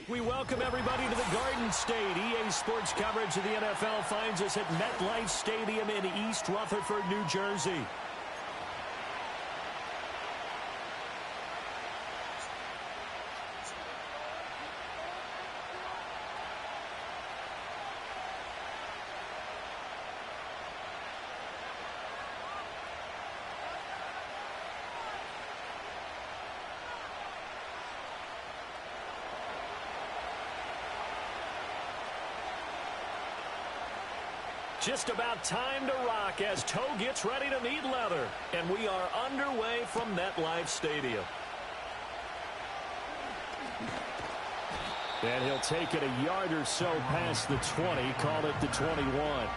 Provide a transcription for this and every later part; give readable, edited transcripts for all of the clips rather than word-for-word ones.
We welcome everybody to the Garden State. EA Sports coverage of the NFL finds us at MetLife Stadium in East Rutherford, New Jersey. Just about time to rock as Toe gets ready to meet leather. And we are underway from MetLife Stadium. And he'll take it a yard or so past the 20, call it the 21.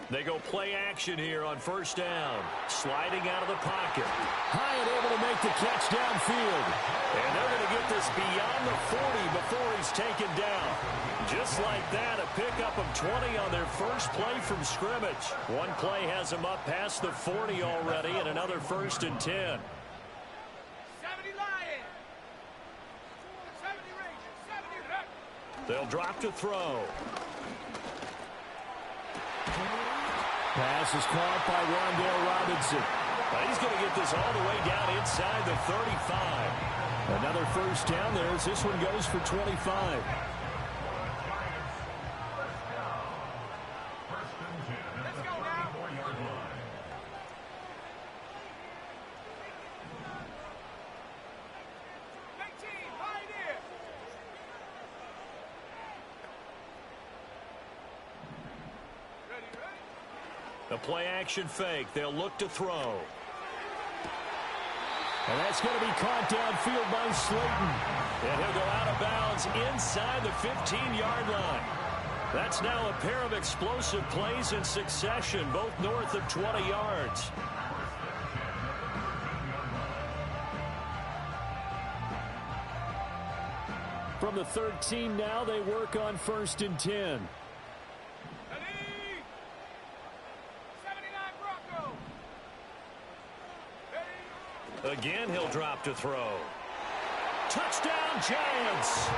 They go play action here on first down. Sliding out of the pocket. Hyatt able to make the catch downfield. And they're going to get this beyond the 40 before he's taken down. Just like that, a pickup of 20 on their first play from scrimmage. One play has them up past the 40 already, and another 1st and 10. 70 Lions. 70 Rangers. 70 Rangers. They'll drop to throw. Pass is caught by Rondale Robinson. He's going to get this all the way down inside the 35. Another first down there as this one goes for 25. Let's go now. Big team, Pioneer. Ready, ready. The play-action fake. They'll look to throw. And that's going to be caught downfield by Slayton. And he'll go out of bounds inside the 15-yard line. That's now a pair of explosive plays in succession, both north of 20 yards. From the 13 now, they work on 1st and 10. Again, he'll drop to throw. Touchdown, Giants!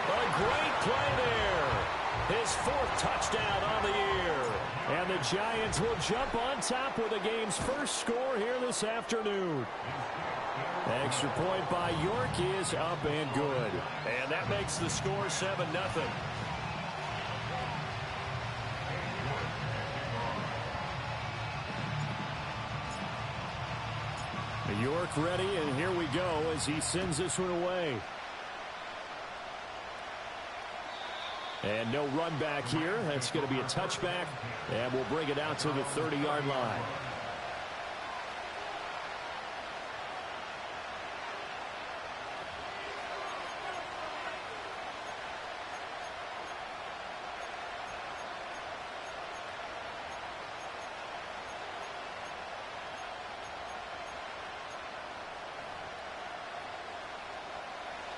A great play there. His 4th touchdown on the year. And the Giants will jump on top with the game's first score here this afternoon. Extra point by York is up and good. And that makes the score 7-0. York ready, and here we go as he sends this one away. And no run back here. That's going to be a touchback, and we'll bring it out to the 30-yard line.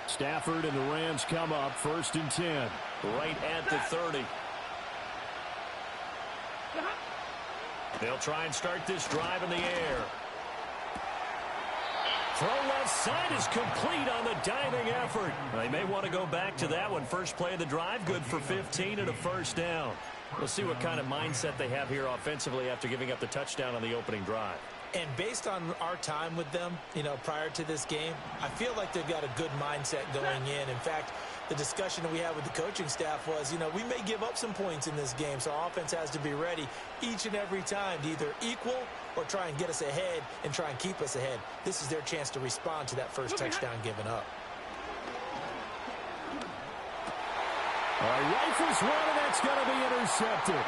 Stafford and the Rams come up 1st and 10. Right at the 30. They'll try and start this drive in the air. Throw left side is complete on the diving effort. They may want to go back to that one. First play of the drive, good for 15 and a first down. We'll see what kind of mindset they have here offensively after giving up the touchdown on the opening drive. And based on our time with them, prior to this game, I feel like they've got a good mindset going in. In fact, the discussion that we had with the coaching staff was, we may give up some points in this game, so our offense has to be ready each and every time to either equal or try and get us ahead and try and keep us ahead. This is their chance to respond to that first touchdown given up. Rifles one, and that's going to be intercepted.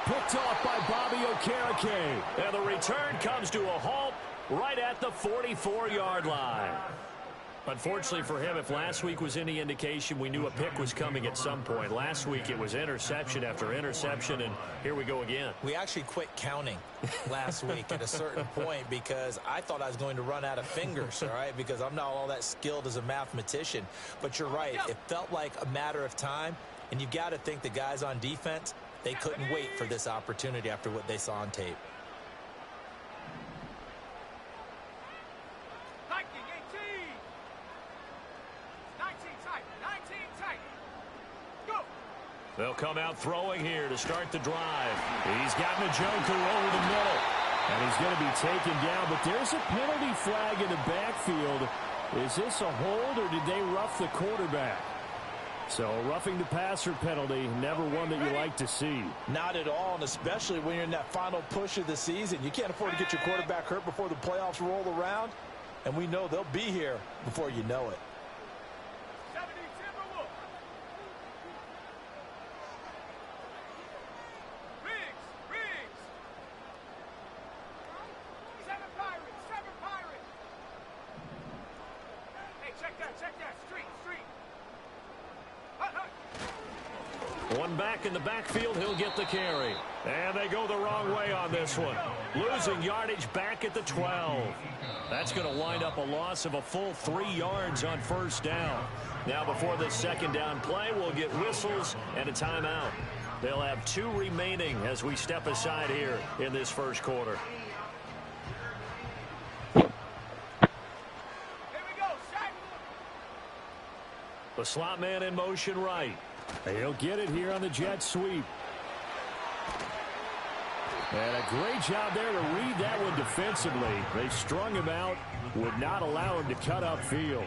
Picked off by Bobby Okereke. And the return comes to a halt right at the 44-yard line. Unfortunately for him, if last week was any indication, we knew a pick was coming at some point. Last week it was interception after interception, and here we go again. We actually quit counting last week at a certain point because I thought I was going to run out of fingers, all right, because I'm not all that skilled as a mathematician. But you're right. It felt like a matter of time, and you've got to think the guys on defense, they couldn't wait for this opportunity after what they saw on tape. They'll come out throwing here to start the drive. He's got Njoku over the middle. And he's going to be taken down. But there's a penalty flag in the backfield. Is this a hold or did they rough the quarterback? So roughing the passer penalty, never one that you like to see. Not at all, and especially when you're in that final push of the season. You can't afford to get your quarterback hurt before the playoffs roll around. And we know they'll be here before you know it. One back in the backfield, he'll get the carry. And they go the wrong way on this one. Losing yardage back at the 12. That's going to wind up a loss of a full 3 yards on first down. Now before this second down play, we'll get whistles and a timeout. They'll have 2 remaining as we step aside here in this first quarter. The slot man in motion right. He'll get it here on the jet sweep. And a great job there to read that one defensively. They strung him out, would not allow him to cut upfield.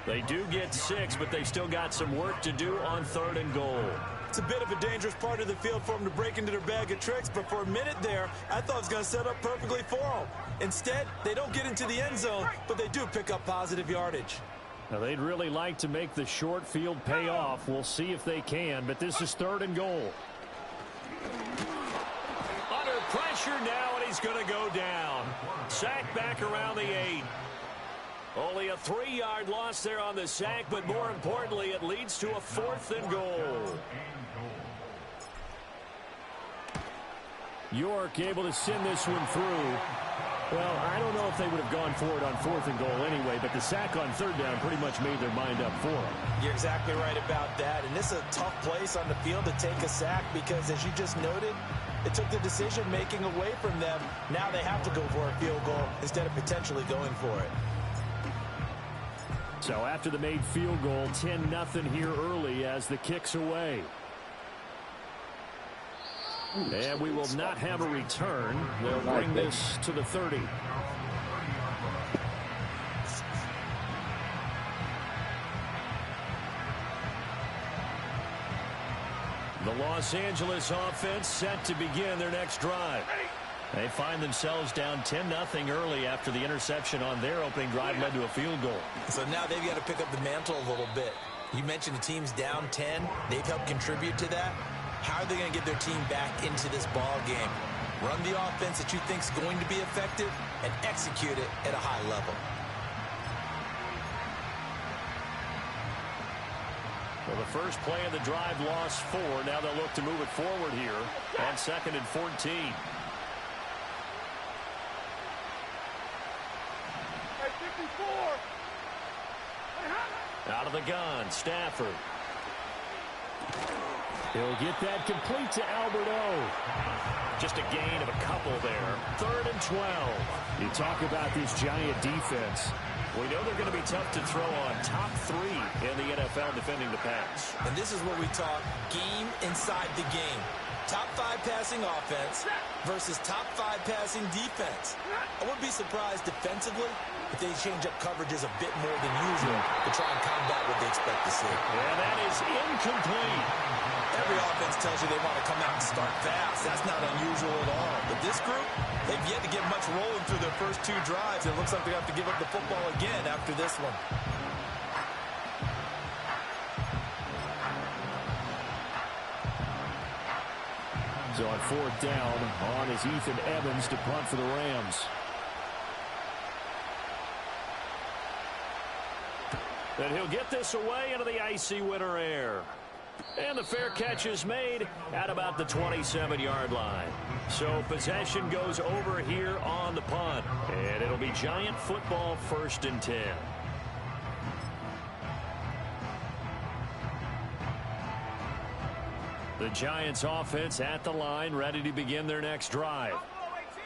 They do get 6, but they still got some work to do on 3rd and goal. It's a bit of a dangerous part of the field for them to break into their bag of tricks, but for a minute there, I thought it was going to set up perfectly for them. Instead, they don't get into the end zone, but they do pick up positive yardage. Now, they'd really like to make the short field pay off. We'll see if they can, but this is 3rd and goal. Under pressure now, and he's going to go down. Sack back around the 8. Only a 3-yard loss there on the sack, but more importantly, it leads to a 4th and goal. York able to send this one through. Well, I don't know if they would have gone for it on 4th and goal anyway, but the sack on 3rd down pretty much made their mind up for them. You're exactly right about that, and this is a tough place on the field to take a sack because, as you just noted, it took the decision-making away from them. Now they have to go for a field goal instead of potentially going for it. So after the made field goal, 10-0 here early as the kick's away. And we will not have a return. They'll bring this to the 30. The Los Angeles offense set to begin their next drive. They find themselves down 10-0 early after the interception on their opening drive led to a field goal. So now they've got to pick up the mantle a little bit. You mentioned the team's down 10. They've helped contribute to that. How are they going to get their team back into this ball game? Run the offense that you think is going to be effective and execute it at a high level. Well, the first play of the drive lost 4. Now they'll look to move it forward here on 2nd and 14. Out of the gun, Stafford. He'll get that complete to Alberto. Just a gain of a couple there. 3rd and 12. You talk about this Giant defense. We know they're going to be tough to throw on. Top 3 in the NFL defending the pass. And this is what we talk game inside the game. Top 5 passing offense versus top 5 passing defense. I wouldn't be surprised defensively if they change up coverages a bit more than usual to try and combat what they expect to see. Yeah, that is incomplete. Every offense tells you they want to come out and start fast. That's not unusual at all. But this group, they've yet to get much rolling through their first 2 drives. It looks like they have to give up the football again after this one. So on 4th down, on is Ethan Evans to punt for the Rams. And he'll get this away into the icy winter air. And the fair catch is made at about the 27-yard line. So possession goes over here on the punt. And it'll be Giant football 1st and 10. The Giants offense at the line, ready to begin their next drive.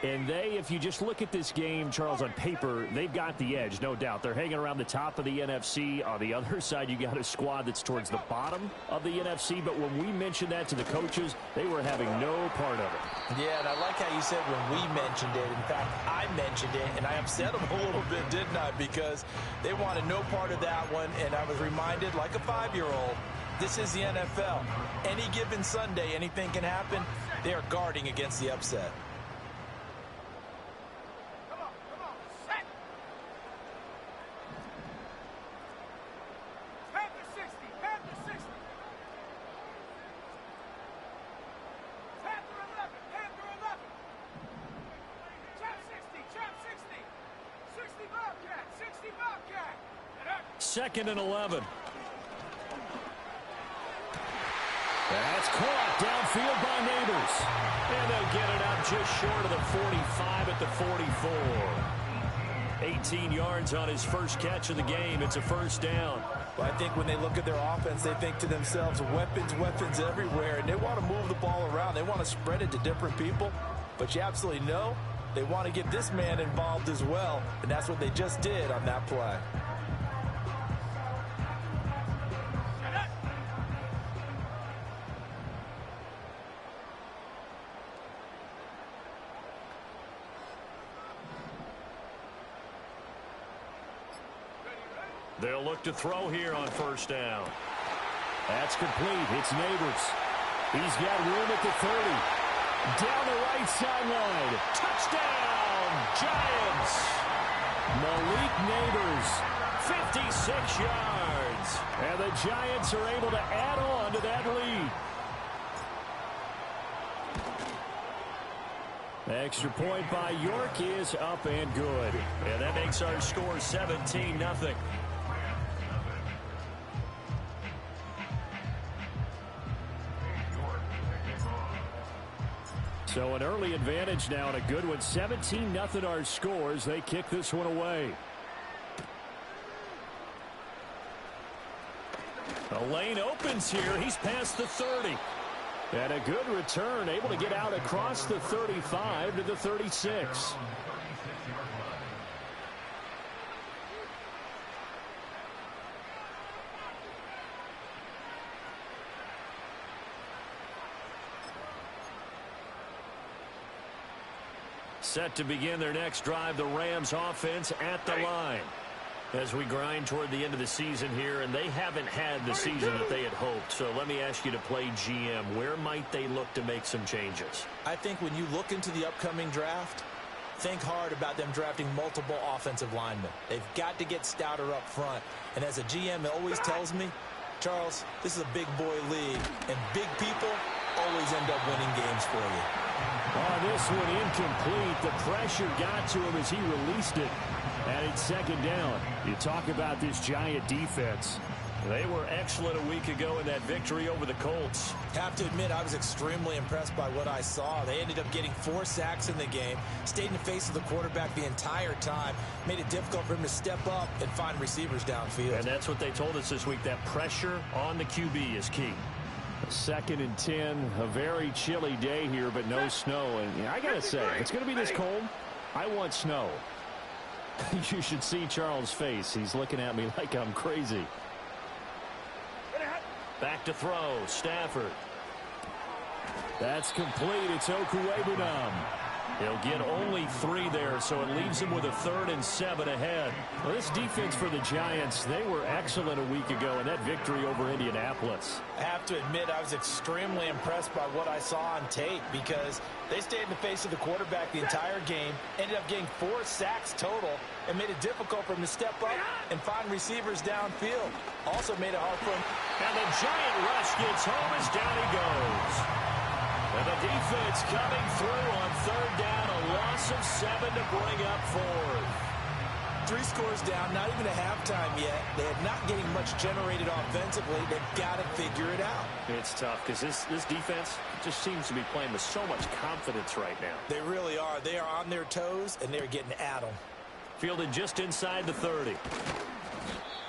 And if you just look at this game, Charles, on paper, they've got the edge, no doubt. They're hanging around the top of the NFC. On the other side, you got a squad that's towards the bottom of the NFC. But when we mentioned that to the coaches, they were having no part of it. Yeah, and I like how you said when we mentioned it. In fact, I mentioned it, and I upset them a little bit, didn't I? Because they wanted no part of that one, and I was reminded, like a 5-year-old, this is the NFL. Any given Sunday, anything can happen. They are guarding against the upset. Second and 11. That's caught downfield by Neighbors. And they'll get it out just short of the 45 at the 44. 18 yards on his first catch of the game. It's a 1st down. Well, I think when they look at their offense, they think to themselves, weapons, weapons everywhere. And they want to move the ball around. They want to spread it to different people. But you absolutely know they want to get this man involved as well. And that's what they just did on that play. They'll look to throw here on 1st down. That's complete. It's Neighbors. He's got room at the 30. Down the right sideline. Touchdown, Giants. Malik Neighbors, 56 yards. And the Giants are able to add on to that lead. Extra point by York is up and good. And that makes our score 17-0. So an early advantage now and a good one. 17-0 our scores. They kick this one away. The lane opens here. He's past the 30. And a good return, able to get out across the 35 to the 36. Set to begin their next drive, the Rams offense at the line. As we grind toward the end of the season here, and they haven't had the season that they had hoped. So let me ask you to play GM. Where might they look to make some changes? I think when you look into the upcoming draft, think hard about them drafting multiple offensive linemen. They've got to get stouter up front. And as a GM, it always tells me, Charles, this is a big boy league, and big people always end up winning games for you. Oh, this one incomplete. The pressure got to him as he released it. And it's 2nd down. You talk about this Giant defense. They were excellent a week ago in that victory over the Colts. Have to admit, I was extremely impressed by what I saw. They ended up getting 4 sacks in the game, stayed in the face of the quarterback the entire time, made it difficult for him to step up and find receivers downfield. And that's what they told us this week. That pressure on the QB is key. 2nd and 10, a very chilly day here, but no snow. And I got to say, if it's going to be this cold, I want snow. You should see Charles' face. He's looking at me like I'm crazy. Back to throw, Stafford. That's complete. It's Okuwebunam. He'll get only 3 there, so it leaves him with a 3rd and 7 ahead. Well, this defense for the Giants, they were excellent a week ago in that victory over Indianapolis. I have to admit, I was extremely impressed by what I saw on tape because they stayed in the face of the quarterback the entire game, ended up getting 4 sacks total, and made it difficult for him to step up and find receivers downfield. Also made it hard for him. And the Giant rush gets home as down he goes. And the Defense coming through on third down. A loss of 7 to bring up fourth. 3 scores down, not even a halftime yet. They're not getting much generated offensively. They've got to figure it out. It's tough because this defense just seems to be playing with so much confidence right now. They really are. They are on their toes, and they're getting at them. Fielded just inside the 30.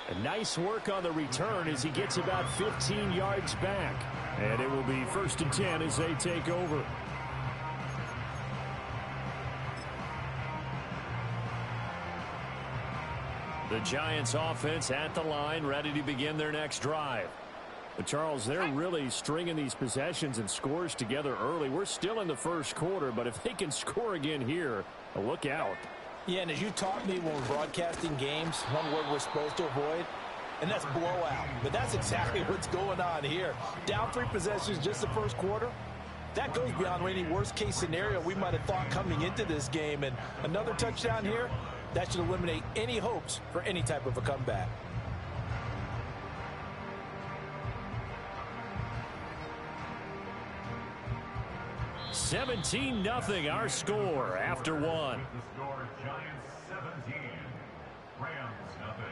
And nice work on the return as he gets about 15 yards back. And it will be 1st and 10 as they take over. The Giants offense at the line, ready to begin their next drive. But Charles, they're really stringing these possessions and scores together early. We're still in the first quarter, but if they can score again here, look out. Yeah, and as you taught me when we're broadcasting games, one word we're supposed to avoid, and that's blowout. But that's exactly what's going on here. Down 3 possessions just the first quarter. That goes beyond any worst-case scenario we might have thought coming into this game. And another touchdown here, that should eliminate any hopes for any type of a comeback. $17-0 our score after 1. The score, Giants 17, Rams nothing.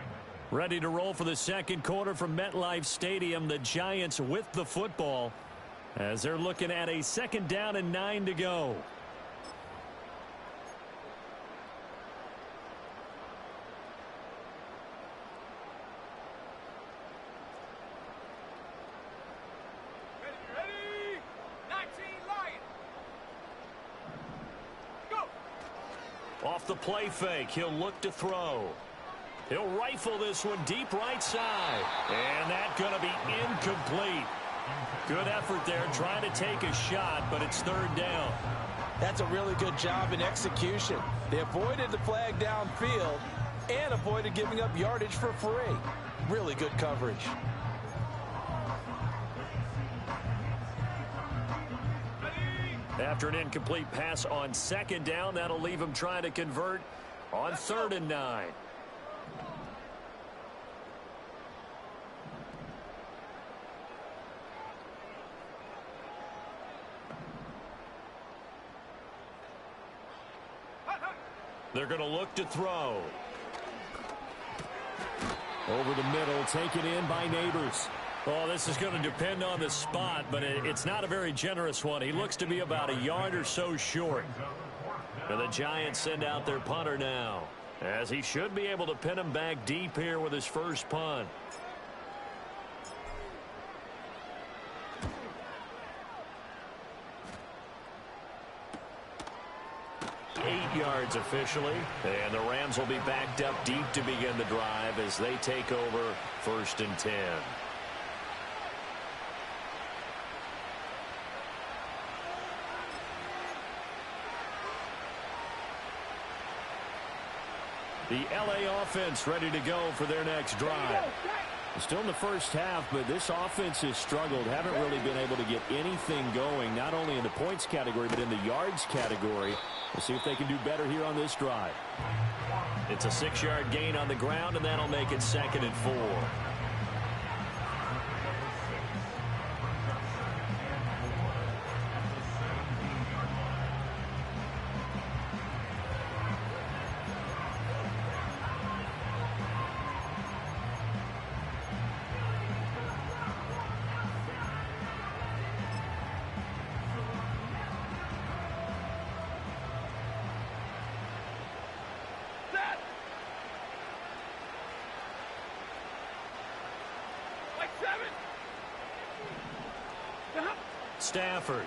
Ready to roll for the second quarter from MetLife Stadium. The Giants with the football as they're looking at a 2nd down and 9 to go. Ready? 19 Lions. Go. Off the play fake, he'll look to throw. He'll rifle this one deep right side. And that's going to be incomplete. Good effort there trying to take a shot, but it's 3rd down. That's a really good job in execution. They avoided the flag downfield and avoided giving up yardage for free. Really good coverage. After an incomplete pass on 2nd down, that'll leave him trying to convert on 3rd and 9. They're going to look to throw. Over the middle, taken in by Neighbors. Oh, this is going to depend on the spot, but it's not a very generous one. He looks to be about a yard or so short. And the Giants send out their punter now, as he should be able to pin him back deep here with his first punt. Yards officially, and the Rams will be backed up deep to begin the drive as they take over 1st and 10. The LA offense ready to go for their next drive. Still in the first half, but this offense has struggled. Haven't really been able to get anything going, not only in the points category, but in the yards category. We'll see if they can do better here on this drive. It's a 6-yard gain on the ground, and that'll make it 2nd and 4. Stafford.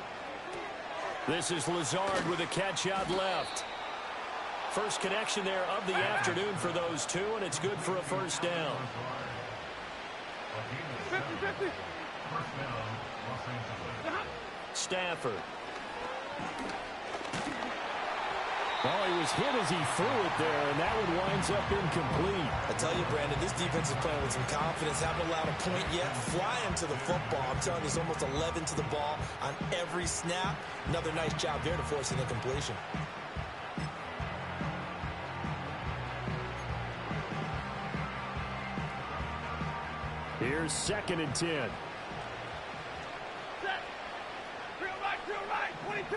This is Lazard with a catch out left. First connection there of the afternoon for those two, and it's good for a 1st down. 50-50. Stafford. Well, he was hit as he threw it there, and that one winds up incomplete. I tell you, Brandon, this defense is playing with some confidence. Haven't allowed a point yet. Flying to the football. I'm telling you, it's almost 11 to the ball on every snap. Another nice job there to force an incompletion. Here's 2nd and 10. Set. Real right your right, 22.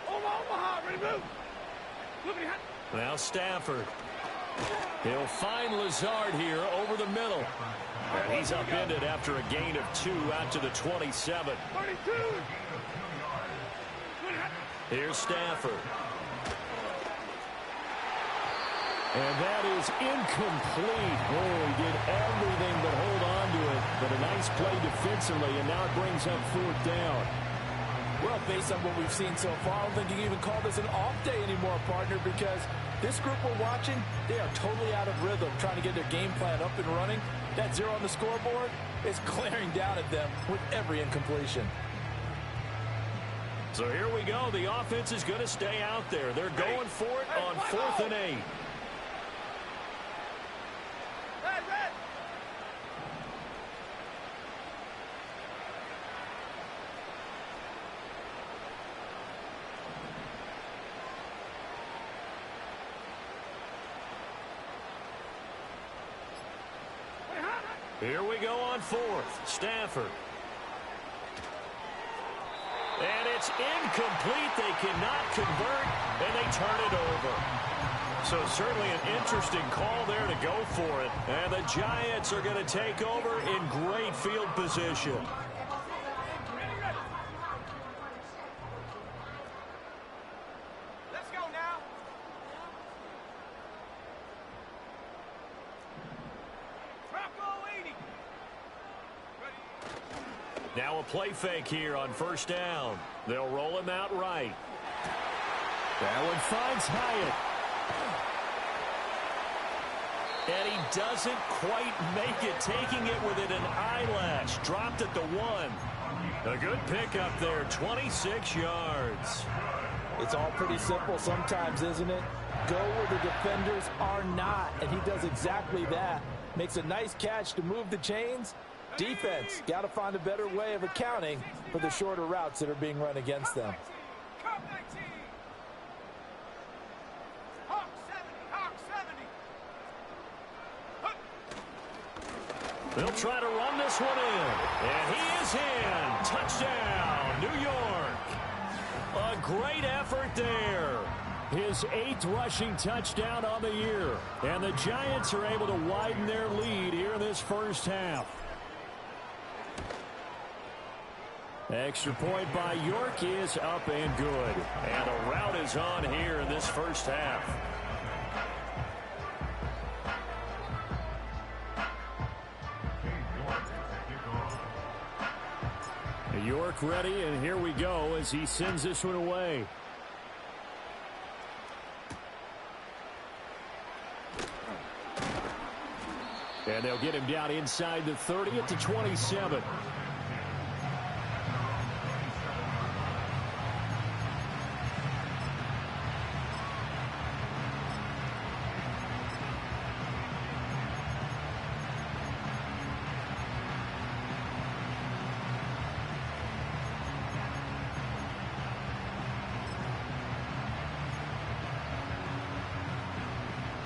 Omaha, ready to move. Look at him. Now Stafford. He'll find Lazard here over the middle. And he's upended after a gain of 2 out to the 27. 32. Here's Stafford. And that is incomplete. Oh, he did everything but hold on to it. But a nice play defensively, and now it brings up 4th down. Well, based on what we've seen so far, I don't think you can even call this an off day anymore, partner, because this group we're watching, they are totally out of rhythm, trying to get their game plan up and running. That 0 on the scoreboard is glaring down at them with every incompletion. So here we go. The offense is going to stay out there. They're going for it on 4th and 8. Red. Here we go on 4th. Stafford. And it's incomplete. They cannot convert, and they turn it over. So certainly an interesting call there to go for it. And the Giants are going to take over in great field position. Let's go now. Bronco 80. Now a play fake here on 1st down. They'll roll him out right. That one finds Hyatt. And he doesn't quite make it, taking it within an eyelash. Dropped at the 1. A good pickup there, 26 yards. It's all pretty simple sometimes, isn't it? Go where the defenders are not, and he does exactly that. Makes a nice catch to move the chains. Defense, got to find a better way of accounting for the shorter routes that are being run against them. Cup 19. Hawk 70. They'll try to run this one in. And he is in. Touchdown, New York. A great effort there. His 8th rushing touchdown on the year. And the Giants are able to widen their lead here in this first half. Extra point by York is up and good. And a rout is on here in this first half. York ready, and here we go as he sends this one away. And they'll get him down inside the 30 at the 27.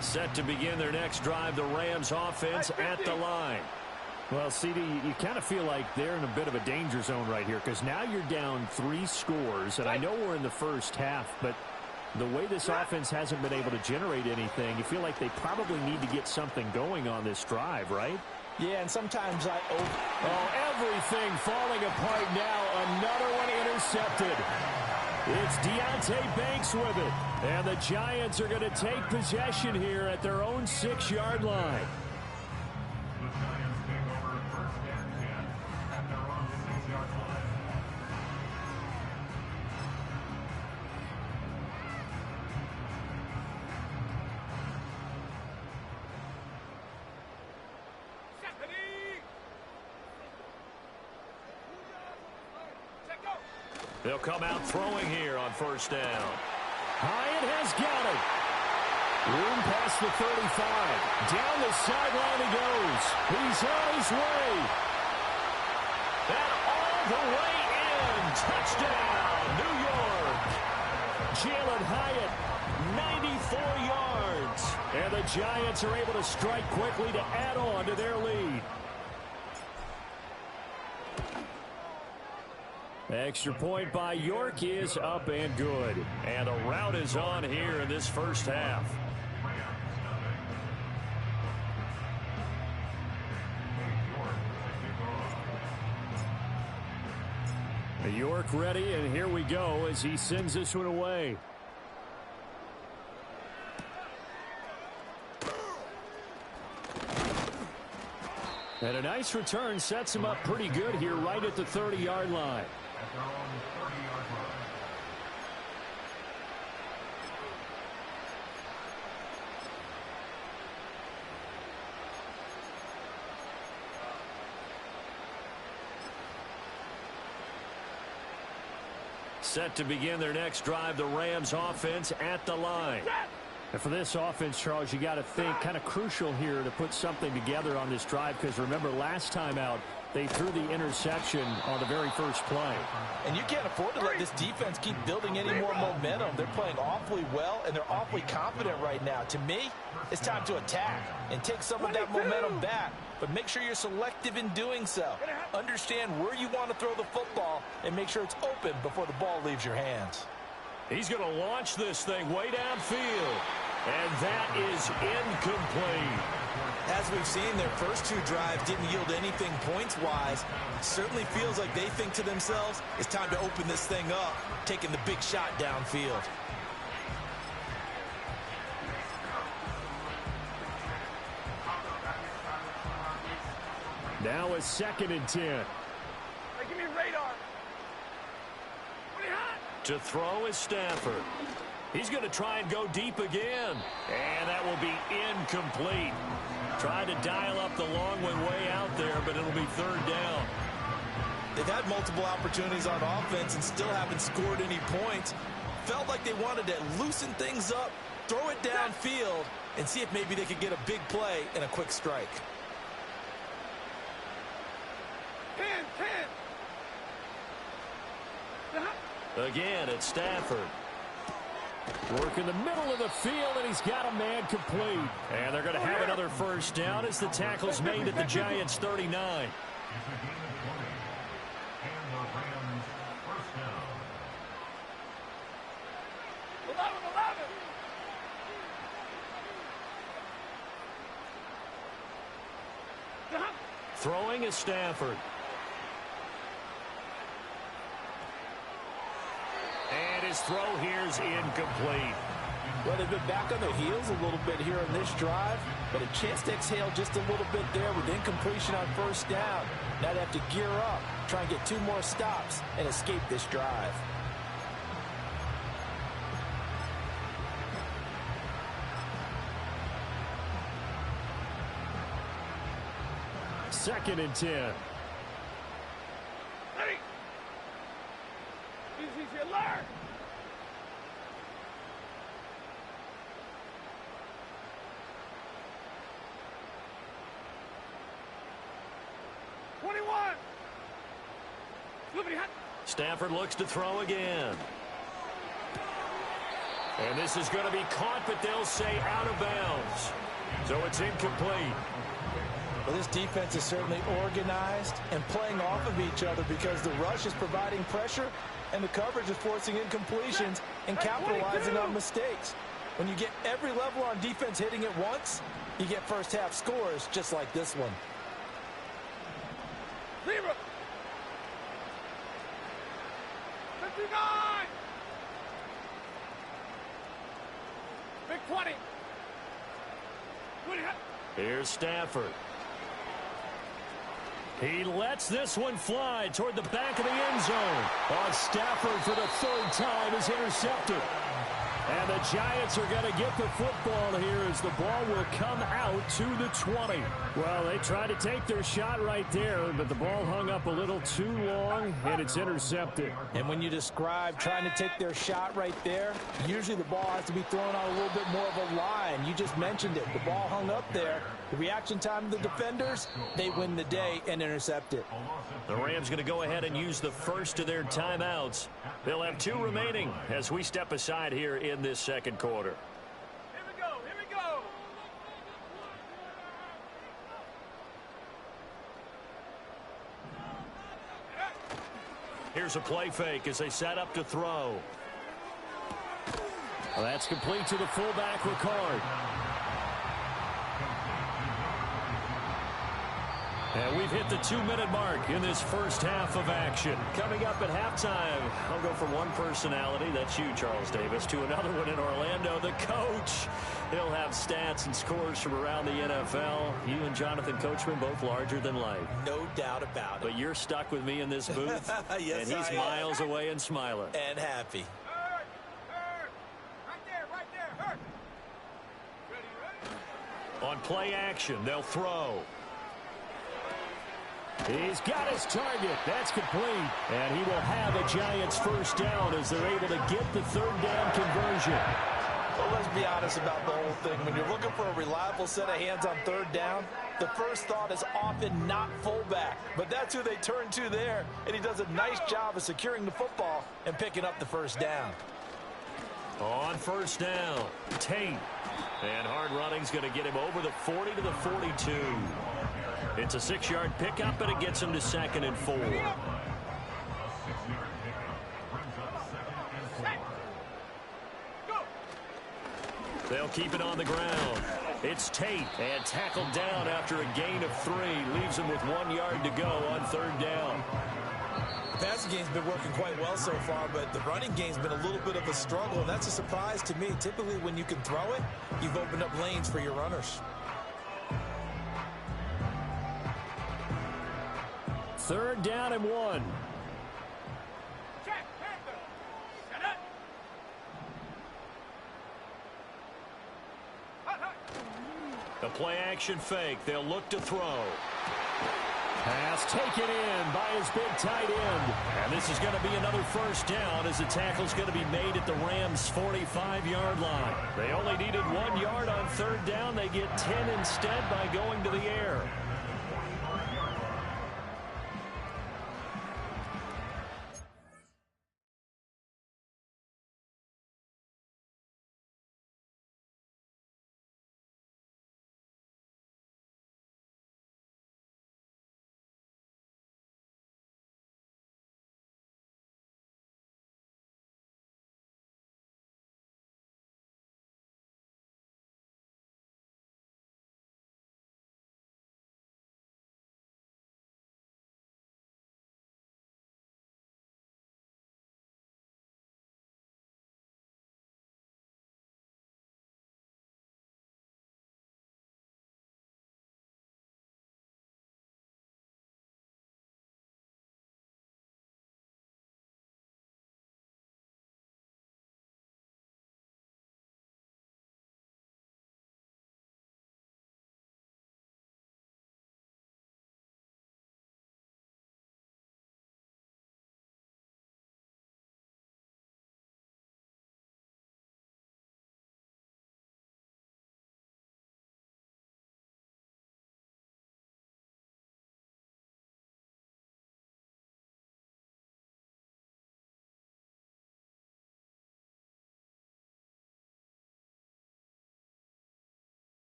Set to begin their next drive, the Rams offense at the line. Well, CD, you kind of feel like they're in a bit of a danger zone right here because now you're down 3 scores, and I know we're in the first half, but the way this offense hasn't been able to generate anything, you feel like they probably need to get something going on this drive, right? Yeah, and sometimes everything falling apart now. Another one intercepted. It's Deontay Banks with it. And the Giants are going to take possession here at their own 6-yard line. The Giants take over 1st and 10 at their own 6-yard line. They'll come out throwing here on 1st down. Hyatt has got it. Room past the 35. Down the sideline he goes. He's on his way. And all the way in. Touchdown, New York. Jalen Hyatt, 94 yards. hits. And the Giants are able to strike quickly to add on to their lead. Extra point by York is up and good. And a rout is on here in this first half. York ready, and here we go as he sends this one away. And a nice return sets him up pretty good here right at the 30-yard line. Set to begin their next drive, the Rams offense at the line. And for this offense, Charles, you got to think kind of crucial here to put something together on this drive, because remember last time out, they threw the interception on the very first play. And you can't afford to let this defense keep building any more momentum. They're playing awfully well, and they're awfully confident right now. To me, it's time to attack and take some of that momentum back. But make sure you're selective in doing so. Understand where you want to throw the football and make sure it's open before the ball leaves your hands. He's going to launch this thing way downfield. And that is incomplete. As we've seen, their first two drives didn't yield anything points-wise. Certainly feels like they think to themselves, it's time to open this thing up, taking the big shot downfield. Now a 2nd and 10. Hey, give me radar. To throw is Stafford. He's going to try and go deep again. And that will be incomplete. Trying to dial up the long one way out there, but it'll be 3rd down. They've had multiple opportunities on offense and still haven't scored any points. Felt like they wanted to loosen things up, throw it downfield, and see if maybe they could get a big play and a quick strike. 10. Again, it's Stafford. Work in the middle of the field, and he's got a man complete. And they're going to have another first down as the tackle's made at the Giants' 39. Throwing is Stafford. And his throw here is incomplete. Well, they've been back on their heels a little bit here on this drive, but a chance to exhale just a little bit there with incompletion on first down. Now they have to gear up, try and get 2 more stops, and escape this drive. Second and 10. Hey! Easy, alert! Stafford looks to throw again. And this is going to be caught, but they'll say out of bounds. So it's incomplete. Well, this defense is certainly organized and playing off of each other because the rush is providing pressure and the coverage is forcing incompletions and capitalizing on mistakes. When you get every level on defense hitting at once, you get first half scores just like this one. 0. 59. Big 20. Here's Stafford. He lets this one fly toward the back of the end zone. On Stafford for the 3rd time is intercepted. And the Giants are going to get the football here as the ball will come out to the 20. Well, they tried to take their shot right there, but the ball hung up a little too long, and it's intercepted. And when you describe trying to take their shot right there, usually the ball has to be thrown on a little bit more of a line. You just mentioned it. The ball hung up there. The reaction time of the defenders, they win the day and intercept it. The Rams going to go ahead and use the first of their timeouts. They'll have 2 remaining as we step aside here in this 2nd quarter. Here we go. Here we go. Here's a play fake as they set up to throw. Well, that's complete to the fullback, Ricard. And we've hit the 2-minute mark in this first half of action. Coming up at halftime, I'll go from one personality, that's you, Charles Davis, to another one in Orlando, the coach. He'll have stats and scores from around the NFL. You and Jonathan Coachman both larger than life. No doubt about it. But you're stuck with me in this booth, yes, and he's miles away and smiling. And happy. Right there. Hurt. Ready. On play action, they'll throw. He's got his target. That's complete. And he will have a Giants first down as they're able to get the third down conversion. Well, let's be honest about the whole thing. When you're looking for a reliable set of hands on third down, the first thought is often not fullback. But that's who they turn to there. And he does a nice job of securing the football and picking up the first down. On first down, Tate. And hard running's going to get him over the 40 to the 42. It's a 6-yard pickup, and it gets him to 2nd and 4. They'll keep it on the ground. It's Tate, and tackled down after a gain of 3. Leaves him with 1 yard to go on third down. The passing game's been working quite well so far, but the running game's been a little bit of a struggle, and that's a surprise to me. Typically, when you can throw it, you've opened up lanes for your runners. 3rd down and 1. Check. Panther. Shut up. Hut. The play action fake. They'll look to throw. Pass taken in by his big tight end. And this is going to be another first down as the tackle's going to be made at the Rams' 45-yard line. They only needed 1 yard on third down. They get 10 instead by going to the air.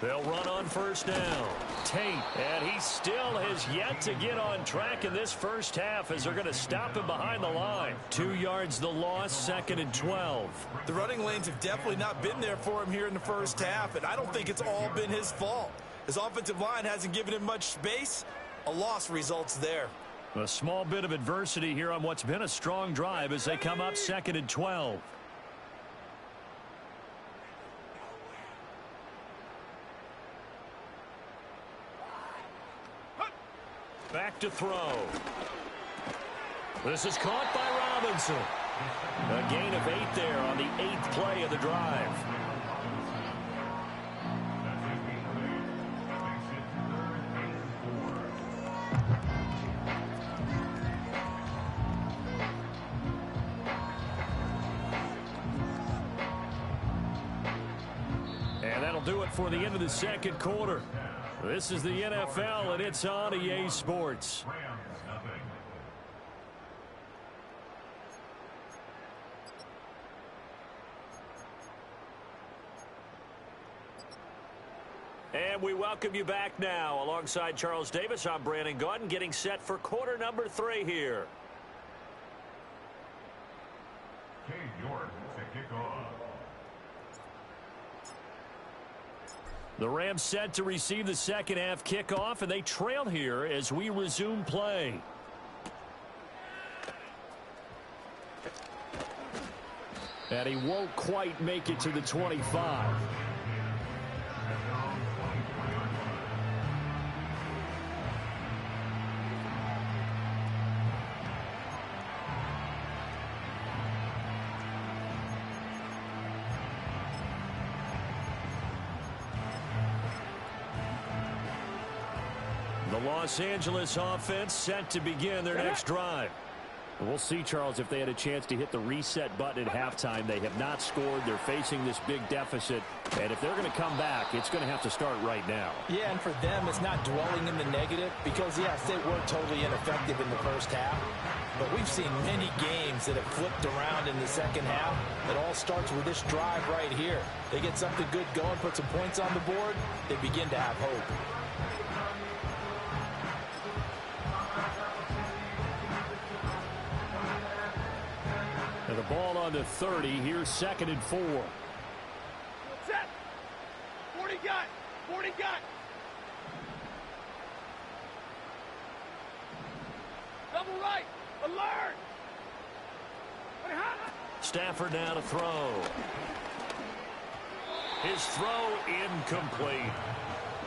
They'll run on first down. Tate, and he still has yet to get on track in this first half as they're going to stop him behind the line. 2 yards the loss, 2nd and 12. The running lanes have definitely not been there for him here in the first half, and I don't think it's all been his fault. His offensive line hasn't given him much space. A loss results there. A small bit of adversity here on what's been a strong drive as they come up 2nd and 12. Back to throw. This is caught by Robinson. A gain of 8 there on the 8th play of the drive. do it for the end of the second quarter. This is the NFL, and it's on EA Sports. And we welcome you back now. Alongside Charles Davis, I'm Brandon Gaudin, getting set for quarter number 3 here. Cade York to kick off. The Rams set to receive the second half kickoff, and they trail here as we resume play. And he won't quite make it to the 25. The Los Angeles offense set to begin their next drive. We'll see, Charles, if they had a chance to hit the reset button at halftime. They have not scored. They're facing this big deficit. And if they're going to come back, it's going to have to start right now. Yeah, and for them, it's not dwelling in the negative because, yes, they were totally ineffective in the first half. But we've seen many games that have flipped around in the second half. It all starts with this drive right here. They get something good going, put some points on the board, they begin to have hope. And the ball on the 30. Here's 2nd and 4. Set. 40 got. 40 got. Double right. Alert. Stafford now to throw. His throw incomplete.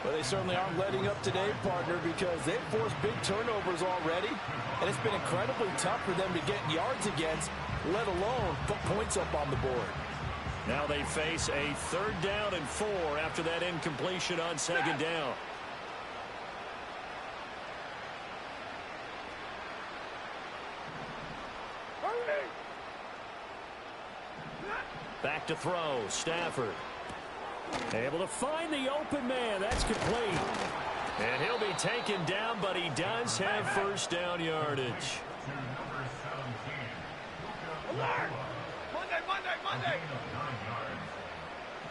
Well, they certainly aren't letting up today, partner, because they've forced big turnovers already. And it's been incredibly tough for them to get yards against, let alone put points up on the board. Now they face a 3rd down and 4 after that incompletion on 2nd down. Back to throw. Stafford. Able to find the open man. That's complete. And he'll be taken down, but he does have 1st down yardage. Alert. Monday.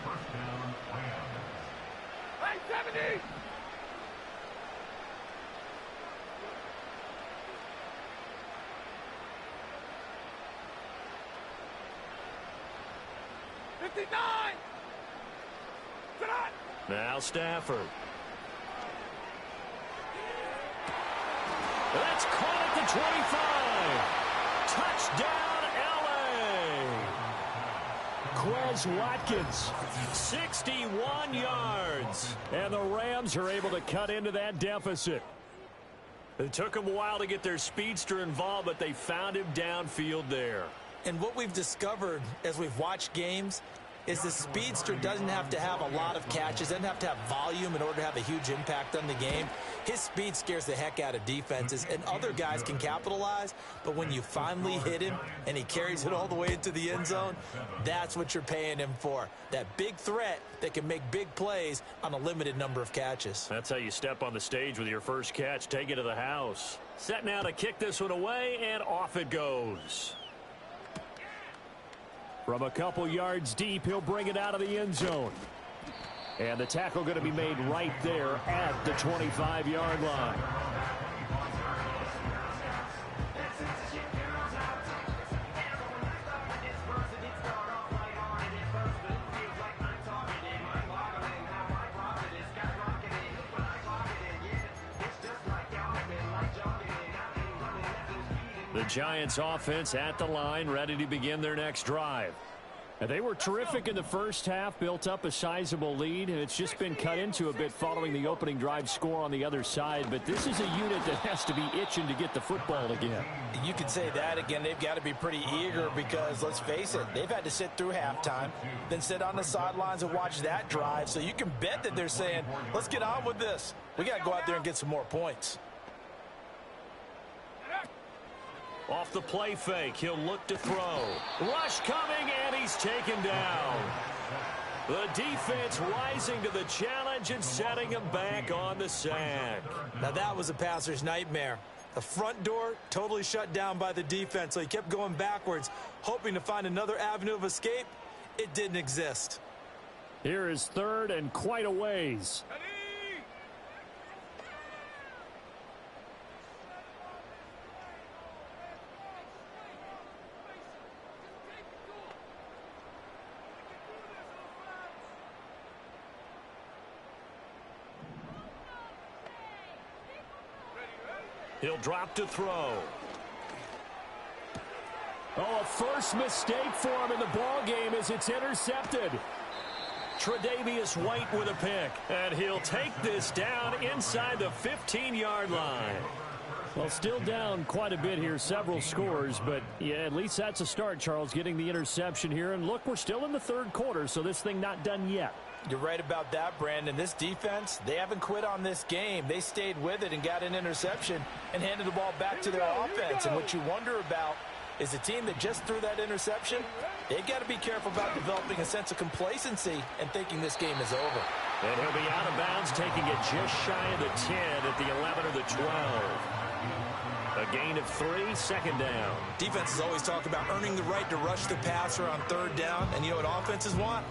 First down, Rams. Hey, 70. Now Stafford. That's caught at the 25. Touchdown, L.A. Quez Watkins, 61 yards. And the Rams are able to cut into that deficit. It took them a while to get their speedster involved, but they found him downfield there. And what we've discovered as we've watched games is the speedster doesn't have to have a lot of catches, doesn't have to have volume in order to have a huge impact on the game. His speed scares the heck out of defenses, and other guys can capitalize, but when you finally hit him and he carries it all the way into the end zone, that's what you're paying him for. That big threat that can make big plays on a limited number of catches. That's how you step on the stage with your first catch. Take it to the house. Set now to kick this one away, and off it goes. From a couple yards deep, he'll bring it out of the end zone. And the tackle going to be made right there at the 25-yard line. The Giants offense at the line, ready to begin their next drive. And they were terrific in the first half, built up a sizable lead, and it's just been cut into a bit following the opening drive score on the other side. But this is a unit that has to be itching to get the football again. You could say that again. They've got to be pretty eager because, let's face it, they've had to sit through halftime, then sit on the sidelines and watch that drive. So you can bet that they're saying, let's get on with this. We got to go out there and get some more points. Off the play fake, he'll look to throw. Rush coming, and he's taken down. The defense rising to the challenge and setting him back on the sack. Now that was a passer's nightmare. The front door totally shut down by the defense, so he kept going backwards, hoping to find another avenue of escape. It didn't exist. Here is third and quite a ways. He'll drop to throw. Oh, a first mistake for him in the ball game as it's intercepted. Tre'Davious White with a pick, and he'll take this down inside the 15-yard line. Well, still down quite a bit here, several scores, but yeah, at least that's a start, Charles, getting the interception here. And look, we're still in the third quarter, so this thing not done yet. You're right about that, Brandon. This defense, they haven't quit on this game. They stayed with it and got an interception and handed the ball back to their offense. And what you wonder about is a team that just threw that interception, they've got to be careful about developing a sense of complacency and thinking this game is over. And he'll be out of bounds, taking it just shy of the 10 at the 11 or the 12. A gain of 3, second down. Defenses always talk about earning the right to rush the passer on third down. And you know what offenses want?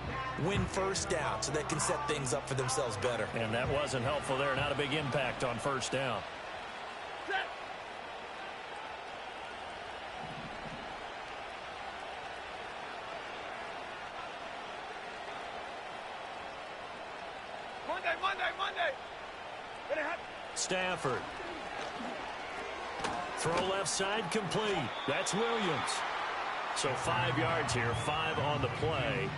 Win first down so they can set things up for themselves better. And that wasn't helpful there. Not a big impact on first down. Monday. Stafford. Throw left side complete. That's Williams. So 5 yards here, 5 on the play.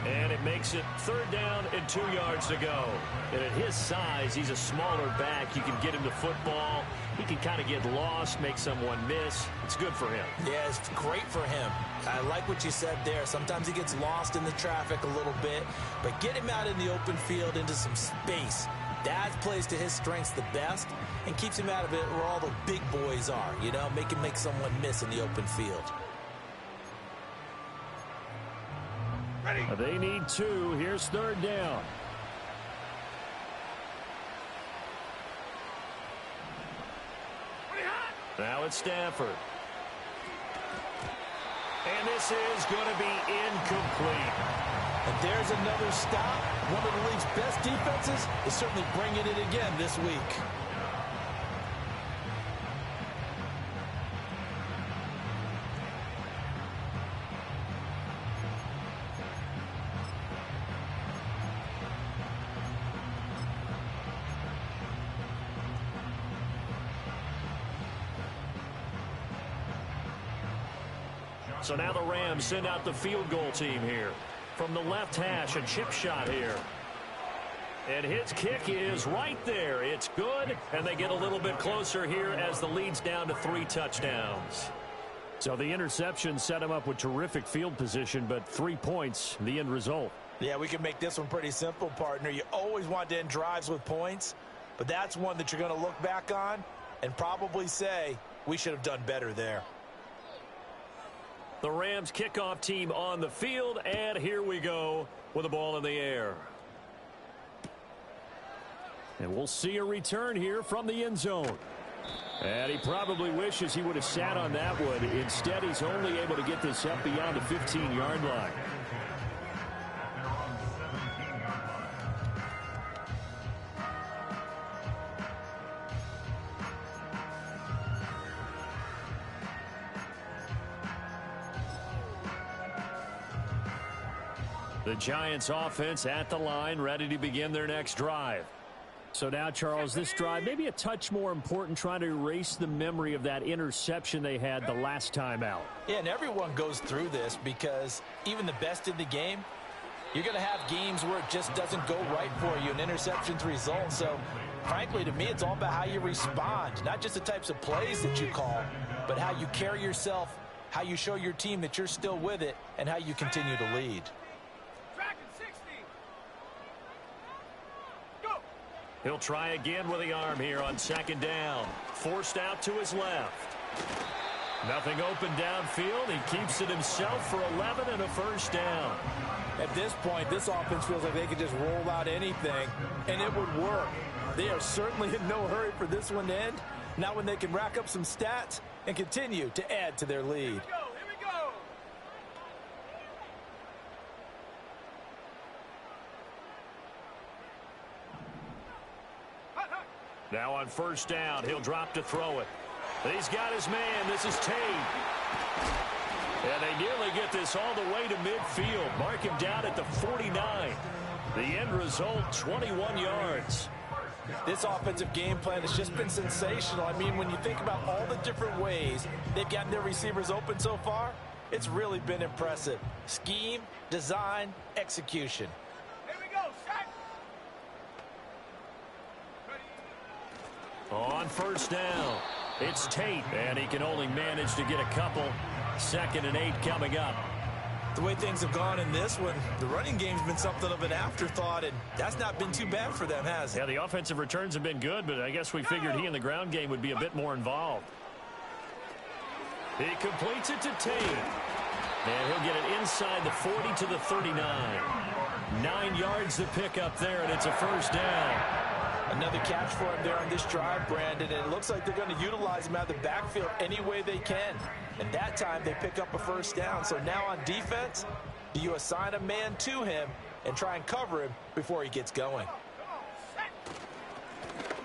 And it makes it third down and 2 yards to go. And at his size, he's a smaller back. You can get him the football. He can kind of get lost, make someone miss. It's good for him. Yeah, it's great for him. I like what you said there. Sometimes he gets lost in the traffic a little bit. But get him out in the open field into some space. That plays to his strengths the best and keeps him out of it where all the big boys are. You know, make him make someone miss in the open field. They need 2. Here's third down. Now it's Stafford. And this is going to be incomplete. And there's another stop. One of the league's best defenses is certainly bringing it again this week. So now the Rams send out the field goal team here. From the left hash, a chip shot here. And his kick is right there. It's good, and they get a little bit closer here as the lead's down to 3 touchdowns. So the interception set him up with terrific field position, but 3 points, the end result. Yeah, we can make this one pretty simple, partner. You always want to end drives with points, but that's one that you're going to look back on and probably say, we should have done better there. The Rams kickoff team on the field, and here we go with the ball in the air. And we'll see a return here from the end zone. And he probably wishes he would have sat on that one. Instead, he's only able to get this up beyond the 15-yard line. The Giants offense at the line, ready to begin their next drive. So now, Charles, this drive maybe a touch more important, trying to erase the memory of that interception they had the last time out. Yeah, and everyone goes through this because even the best in the game, you're going to have games where it just doesn't go right for you, and interceptions result. So, frankly, to me, it's all about how you respond, not just the types of plays that you call, but how you carry yourself, how you show your team that you're still with it, and how you continue to lead. He'll try again with the arm here on second down. Forced out to his left. Nothing open downfield. He keeps it himself for 11 and a first down. At this point, this offense feels like they could just roll out anything, and it would work. They are certainly in no hurry for this one to end. Now when they can rack up some stats and continue to add to their lead. Here we go. Now on first down, he'll drop to throw it. He's got his man. This is Tate. And they nearly get this all the way to midfield. Mark him down at the 49. The end result, 21 yards. This offensive game plan has just been sensational. I mean, when you think about all the different ways they've gotten their receivers open so far, it's really been impressive. Scheme, design, execution. Here we go. Set. On first down, it's Tate, and he can only manage to get a couple. 2nd and 8 coming up. The way things have gone in this one, the running game's been something of an afterthought, and that's not been too bad for them, has it? Yeah, the offensive returns have been good, but I guess we figured he in the ground game would be a bit more involved. He completes it to Tate. And he'll get it inside the 40 to the 39. 9 yards to pick up there, and it's a first down. Another catch for him there on this drive, Brandon, and it looks like they're going to utilize him out of the backfield any way they can. And that time they pick up a first down. So now on defense, do you assign a man to him and try and cover him before he gets going?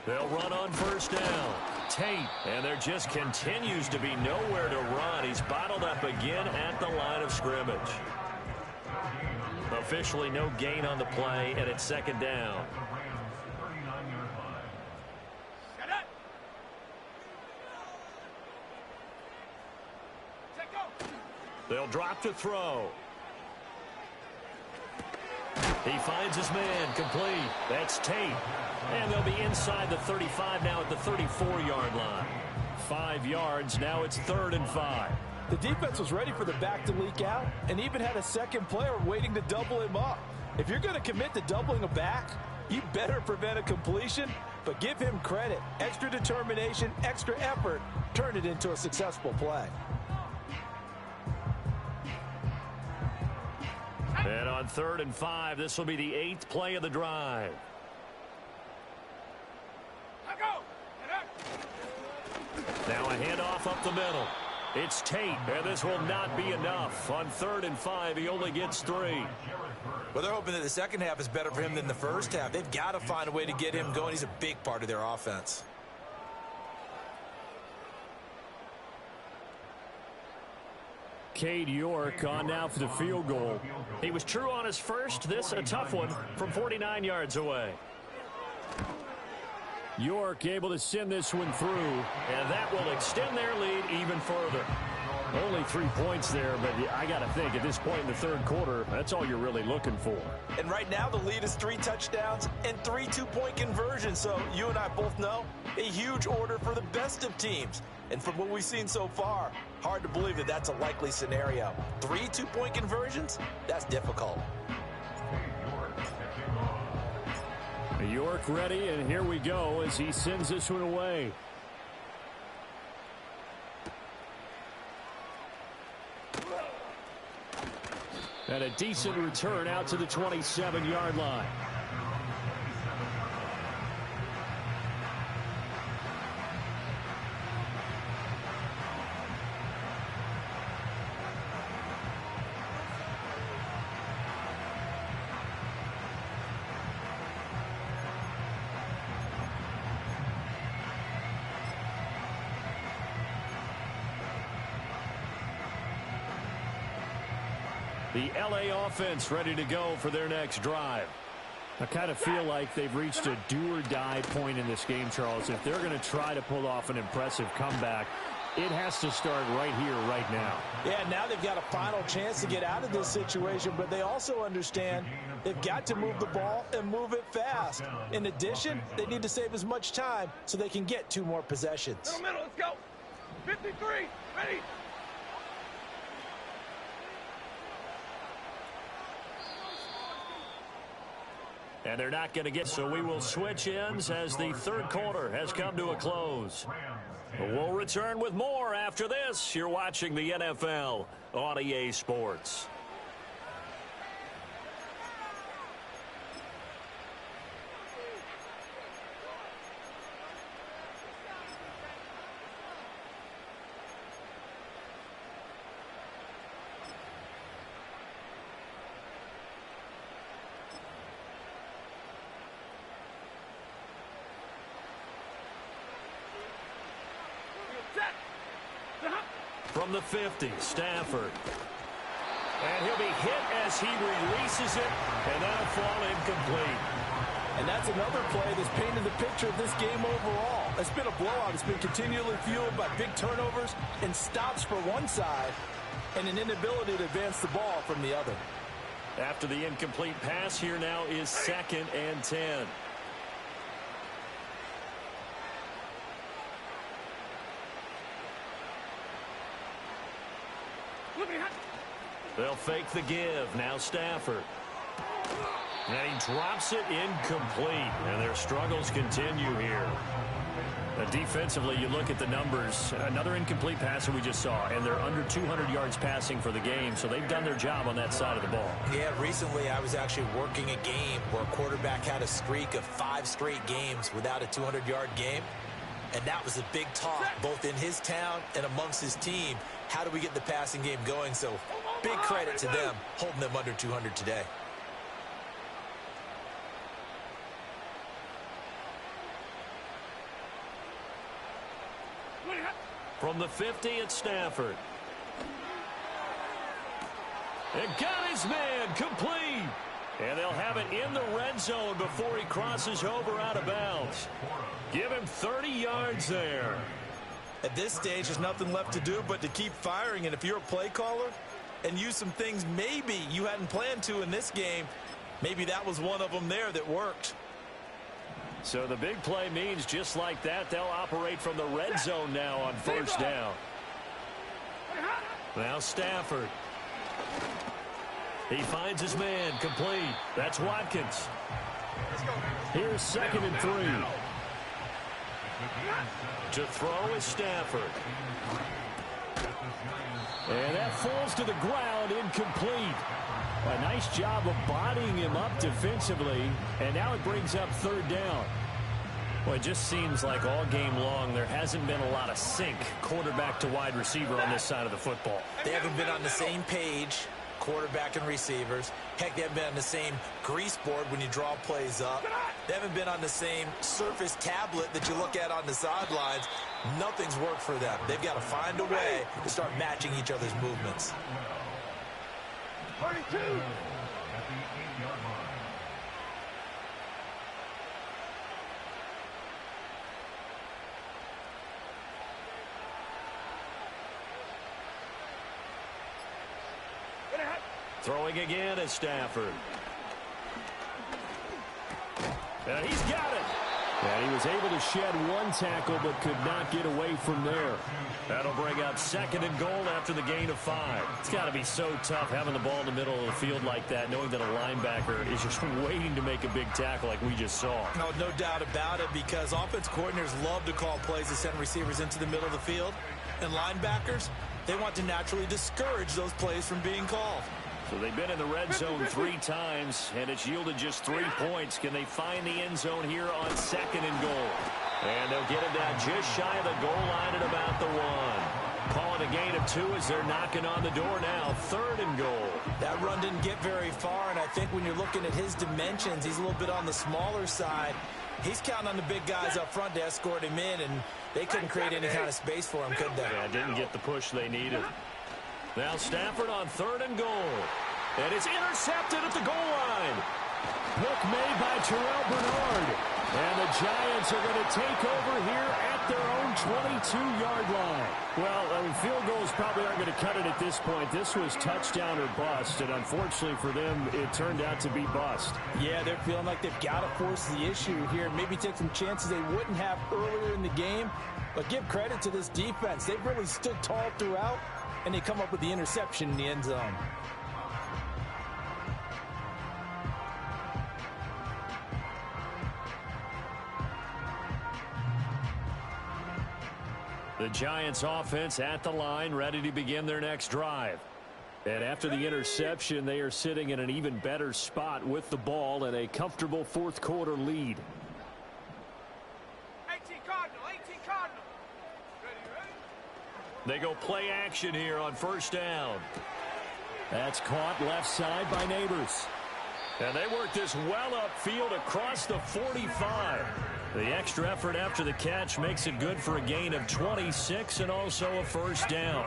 They'll run on first down. Tate, and there just continues to be nowhere to run. He's bottled up again at the line of scrimmage. Officially no gain on the play, and it's 2nd down. They'll drop to throw. He finds his man, complete. That's Tate. And they'll be inside the 35 now at the 34-yard line. 5 yards, now it's 3rd and 5. The defense was ready for the back to leak out and even had a second player waiting to double him up. If you're going to commit to doubling a back, you better prevent a completion, but give him credit. Extra determination, extra effort, turn it into a successful play. And on 3rd and 5, this will be the 8th play of the drive. Now a handoff up the middle. It's Tate, and this will not be enough. On 3rd and 5, he only gets 3. Well, they're hoping that the second half is better for him than the first half. They've got to find a way to get him going. He's a big part of their offense. Cade York on now for the field goal. He was true on his first. This a tough one from 49 yards away. York able to send this one through, and that will extend their lead even further. Only 3 points there, but I got to think at this point in the 3rd quarter, that's all you're really looking for. And right now the lead is 3 touchdowns and 3 two-point conversions. So you and I both know a huge order for the best of teams. And from what we've seen so far, hard to believe that that's a likely scenario. 3 two-point conversions? That's difficult. York ready, and here we go as he sends this one away. And a decent return out to the 27-yard line. The LA offense ready to go for their next drive. I kind of feel like they've reached a do-or-die point in this game, Charles. If they're going to try to pull off an impressive comeback, it has to start right here, right now. Yeah, now they've got a final chance to get out of this situation, but they also understand they've got to move the ball and move it fast. In addition, they need to save as much time so they can get 2 more possessions. Middle, let's go. 53, ready. And they're not going to get, so we will switch ends as the third quarter has come to a close. We'll return with more after this. You're watching the NFL on EA Sports. From the 50, Stafford. And he'll be hit as he releases it, and that'll fall incomplete. And that's another play that's painted the picture of this game overall. It's been a blowout. It's been continually fueled by big turnovers and stops for one side and an inability to advance the ball from the other. After the incomplete pass, here now is 2nd and 10. They'll fake the give. Now Stafford. And he drops it incomplete. And their struggles continue here. Defensively, you look at the numbers. Another incomplete passer we just saw. And they're under 200 yards passing for the game. So they've done their job on that side of the ball. Yeah, recently I was actually working a game where a quarterback had a streak of 5 straight games without a 200-yard game. And that was a big talk, both in his town and amongst his team. How do we get the passing game going? So big credit to them, holding them under 200 today. From the 50, it's Stafford. And got his man complete. And they'll have it in the red zone before he crosses over out of bounds. Give him 30 yards there. At this stage, there's nothing left to do but to keep firing. And if you're a play caller and use some things maybe you hadn't planned to in this game, maybe that was one of them there that worked. So the big play means just like that, they'll operate from the red zone now on first down. Now Stafford. He finds his man complete. That's Watkins. Here's 2nd and 3. To throw is Stafford. And that falls to the ground, incomplete. A nice job of bodying him up defensively, and now it brings up 3rd down. Well, it just seems like all game long there hasn't been a lot of sync quarterback to wide receiver on this side of the football. They haven't been on the same page, quarterback and receivers. Heck, they haven't been on the same grease board when you draw plays up. They haven't been on the same surface tablet that you look at on the sidelines. Nothing's worked for them. They've got to find a way to start matching each other's movements. 32. At the 8-yard line. Throwing again is Stafford. And he's got it. And he was able to shed one tackle but could not get away from there. That'll bring up 2nd and goal after the gain of 5. It's got to be so tough having the ball in the middle of the field like that, knowing that a linebacker is just waiting to make a big tackle like we just saw. No doubt about it, because offense coordinators love to call plays to send receivers into the middle of the field. And linebackers, they want to naturally discourage those plays from being called. So they've been in the red zone 3 times, and it's yielded just 3 points. Can they find the end zone here on 2nd and goal? And they'll get it down just shy of the goal line at about the 1. Call it a gain of 2 as they're knocking on the door now. 3rd and goal. That run didn't get very far, and I think when you're looking at his dimensions, he's a little bit on the smaller side. He's counting on the big guys up front to escort him in, and they couldn't create any kind of space for him, could they? Yeah, didn't get the push they needed. Now Stafford on 3rd and goal. And it's intercepted at the goal line. Hook made by Terrell Bernard. And the Giants are going to take over here at their own 22-yard line. Well, field goals probably aren't going to cut it at this point. This was touchdown or bust, and unfortunately for them, it turned out to be bust. Yeah, they're feeling like they've got to force the issue here. Maybe take some chances they wouldn't have earlier in the game. But give credit to this defense. They've really stood tall throughout, and they come up with the interception in the end zone. The Giants offense at the line, ready to begin their next drive. And after the interception, they are sitting in an even better spot with the ball and a comfortable fourth quarter lead. 18 Cardinal, 18 Cardinal. Ready? They go play action here on first down. That's caught left side by Neighbors. And they work this well upfield across the 45. The extra effort after the catch makes it good for a gain of 26 and also a first down.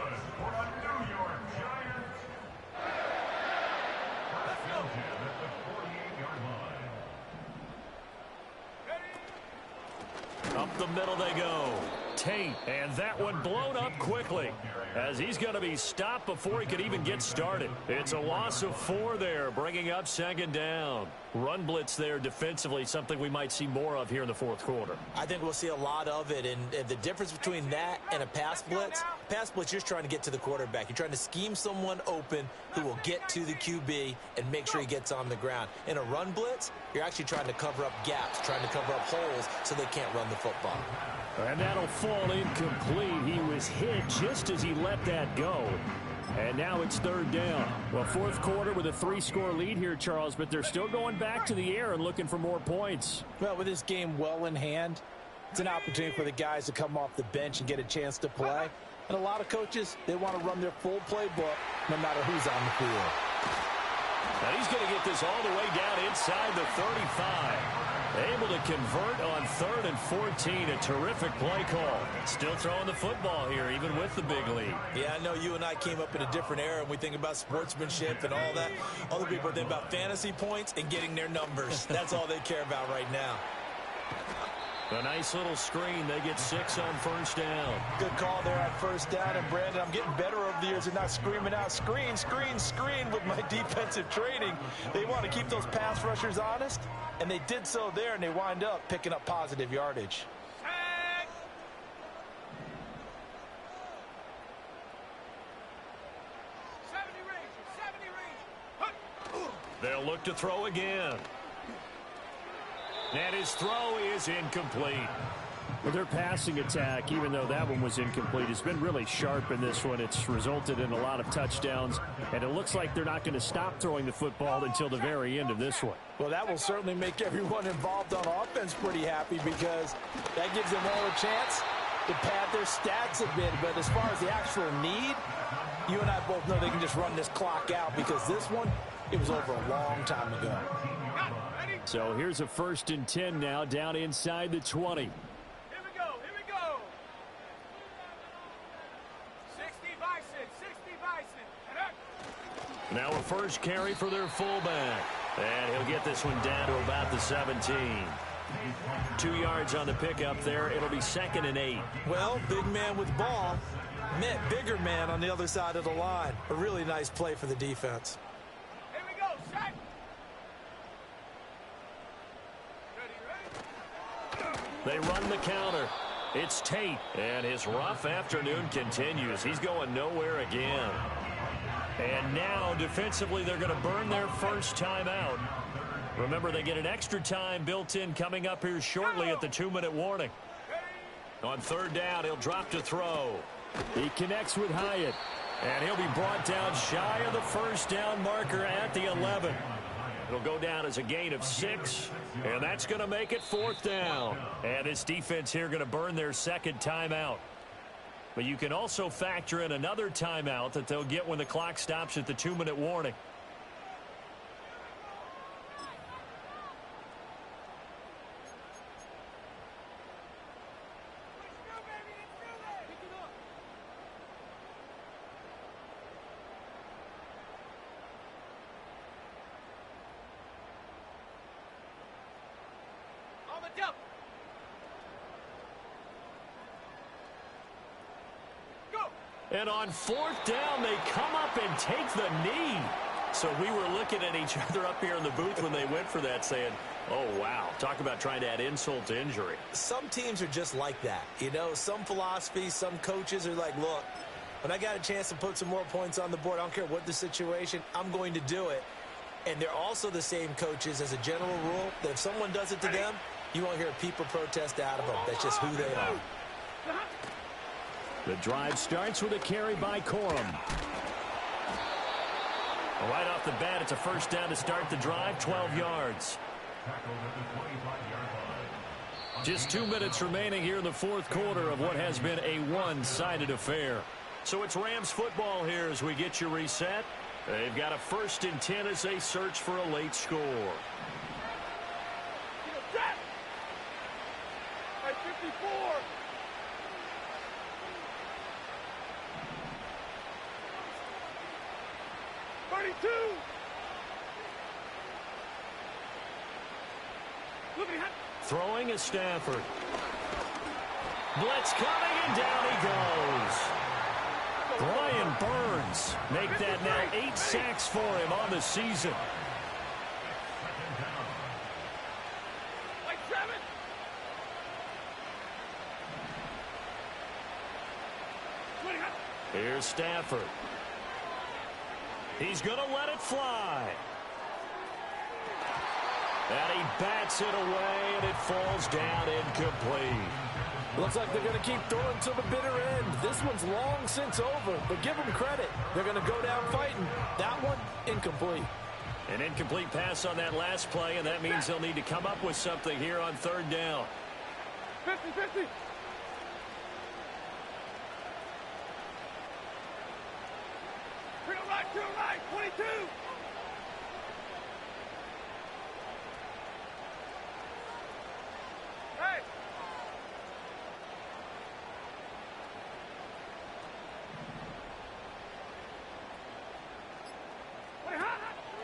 Up the middle they go. Tate, and that one blown up quickly as he's going to be stopped before he could even get started. It's a loss of 4 there, bringing up second down. Run blitz there defensively, something we might see more of here in the fourth quarter. I think we'll see a lot of it, and the difference between that and a pass blitz, you're just trying to get to the quarterback. You're trying to scheme someone open who will get to the QB and make sure he gets on the ground. In a run blitz, you're actually trying to cover up gaps, trying to cover up holes so they can't run the football. And that'll fall incomplete. He was hit just as he let that go. And now it's third down. Well, fourth quarter with a 3-score lead here, Charles, but they're still going back to the air and looking for more points. Well, with this game well in hand, it's an opportunity for the guys to come off the bench and get a chance to play. And a lot of coaches, they want to run their full playbook no matter who's on the field. And he's going to get this all the way down inside the 35. Able to convert on 3rd and 14. A terrific play call. Still throwing the football here, even with the big lead. Yeah, I know you and I came up in a different era, and we think about sportsmanship and all that. Other people think about fantasy points and getting their numbers. That's all they care about right now. A nice little screen. They get 6 on first down. Good call there on first down. And, Brandon, I'm getting better over the years and not screaming out, screen, screen, screen with my defensive training. They want to keep those pass rushers honest, and they did so there, and they wind up picking up positive yardage. They'll look to throw again. And his throw is incomplete. Well, their passing attack, even though that one was incomplete, has been really sharp in this one. It's resulted in a lot of touchdowns, and it looks like they're not going to stop throwing the football until the very end of this one. Well, that will certainly make everyone involved on offense pretty happy because that gives them all a chance to pad their stats a bit. But as far as the actual need, you and I both know they can just run this clock out because this one, it was over a long time ago. So here's a 1st and 10 now, down inside the 20. Here we go. 60 Bison. Now a first carry for their fullback. And he'll get this one down to about the 17. 2 yards on the pickup there. It'll be 2nd and 8. Well, big man with ball met bigger man on the other side of the line. A really nice play for the defense. Here we go. Set. They run the counter. It's Tate, and his rough afternoon continues. He's going nowhere again. And now, defensively, they're going to burn their first timeout. Remember, they get an extra time built in coming up here shortly at the 2-minute warning. On 3rd down, he'll drop to throw. He connects with Hyatt, and he'll be brought down shy of the first down marker at the 11. It'll go down as a gain of 6, and that's going to make it 4th down. And this defense here going to burn their 2nd timeout. But you can also factor in another timeout that they'll get when the clock stops at the 2-minute warning. And on 4th down, they come up and take the knee. So we were looking at each other up here in the booth when they went for that saying, oh, wow, talk about trying to add insult to injury. Some teams are just like that. You know, some philosophies, some coaches are like, look, when I got a chance to put some more points on the board, I don't care what the situation, I'm going to do it. And they're also the same coaches as a general rule that if someone does it to them, you won't hear a peep or protest out of them. That's just who they are. The drive starts with a carry by Corum. Right off the bat, it's a first down to start the drive, 12 yards. Just 2 minutes remaining here in the fourth quarter of what has been a one-sided affair. So it's Rams football here as we get you reset. They've got a 1st and 10 as they search for a late score. Hey, 54. Throwing is Stafford. Blitz coming, and down he goes. Brian Burns make that now 8 sacks for him on the season. Here's Stafford. He's going to let it fly. And he bats it away, and it falls down incomplete. Looks like they're going to keep throwing to the bitter end. This one's long since over, but give them credit. They're going to go down fighting. That one, incomplete. An incomplete pass on that last play, and that means they'll need to come up with something here on 3rd down. 50-50. To the right, 22. Hey.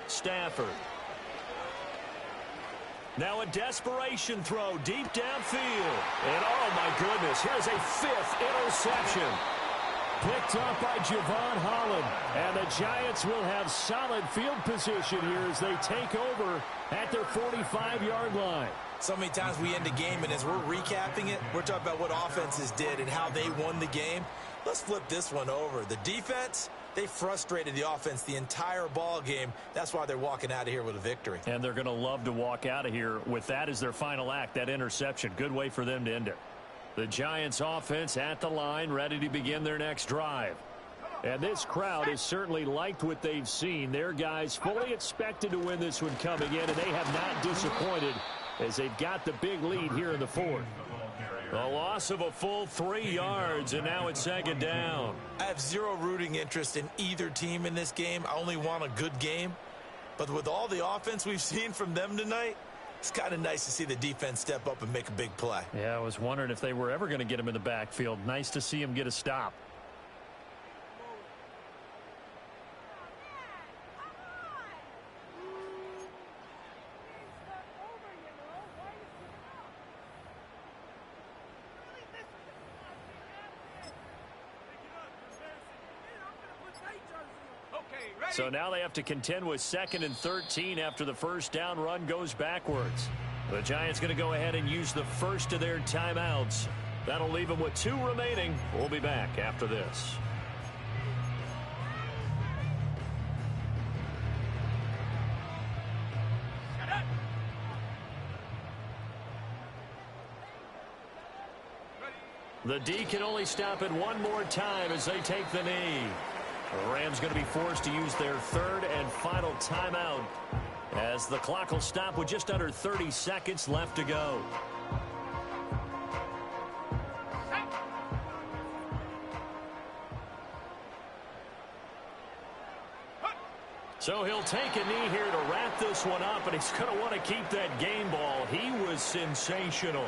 Stafford. Now a desperation throw deep downfield. And oh my goodness, here's a 5th interception. Picked up by Javon Holland. And the Giants will have solid field position here as they take over at their 45-yard line. So many times we end a game, and as we're recapping it, we're talking about what offenses did and how they won the game. Let's flip this one over. The defense, they frustrated the offense the entire ball game. That's why they're walking out of here with a victory. And they're going to love to walk out of here with that as their final act, that interception. Good way for them to end it. The Giants offense at the line, ready to begin their next drive. And this crowd has certainly liked what they've seen. Their guys fully expected to win this one coming in, and they have not disappointed as they've got the big lead here in the 4th. A loss of a full 3 yards, and now it's 2nd down. I have zero rooting interest in either team in this game. I only want a good game. But with all the offense we've seen from them tonight, it's kind of nice to see the defense step up and make a big play. Yeah, I was wondering if they were ever going to get him in the backfield. Nice to see him get a stop. So now they have to contend with 2nd and 13 after the first down run goes backwards. The Giants going to go ahead and use the first of their timeouts. That'll leave them with 2 remaining. We'll be back after this. The D can only stop it one more time as they take the knee. The Rams going to be forced to use their 3rd and final timeout as the clock will stop with just under 30 seconds left to go. So he'll take a knee here to wrap this one up, and he's going to want to keep that game ball. He was sensational.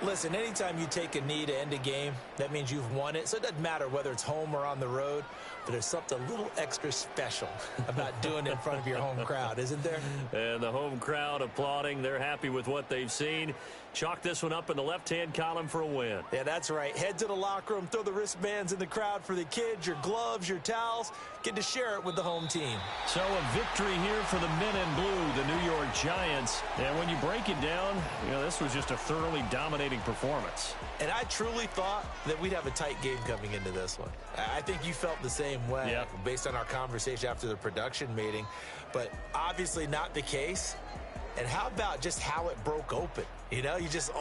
Listen, anytime you take a knee to end a game, that means you've won it. So it doesn't matter whether it's home or on the road, but there's something a little extra special about doing it in front of your home crowd, isn't there? And the home crowd applauding. They're happy with what they've seen. Chalk this one up in the left-hand column for a win. Yeah, that's right. Head to the locker room, throw the wristbands in the crowd for the kids, your gloves, your towels. Get to share it with the home team. So a victory here for the men in blue, the New York Giants. And when you break it down, this was just a thoroughly dominating performance. And I truly thought that we'd have a tight game coming into this one. I think you felt the same way based on our conversation after the production meeting, but obviously not the case. And how about just how it broke open? You just